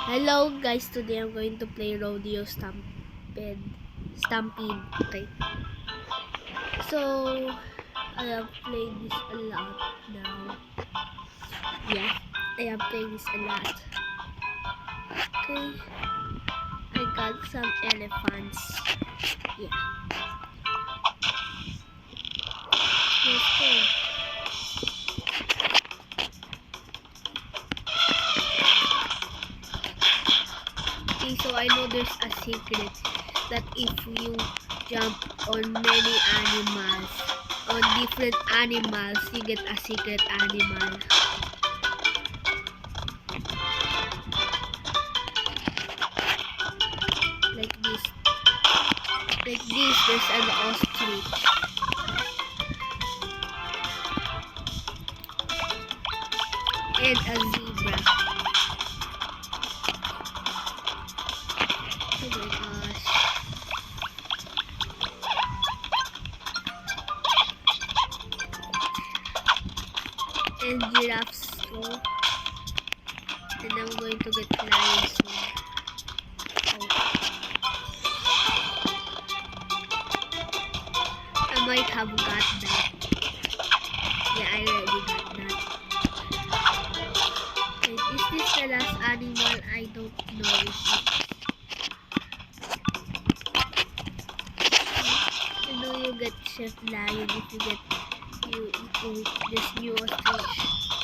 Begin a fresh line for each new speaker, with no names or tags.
Hello guys, today I'm going to play Rodeo Stampede. Okay. So I have played this a lot now. Yeah, I have played this a lot. Okay. I got some elephants. Yeah. Let's go. Okay, so I know there's a secret that if you jump on many animals, on different animals, you get a secret animal. Like this. Like this, there's an ostrich. And a zebra. Oh my gosh. And giraffes too. And I'm going to get lions soon. I might have got that. Yeah, I already got that. Wait, is this the last animal? I don't know. Is it? You know you get chef lion if you get you this new ostrich.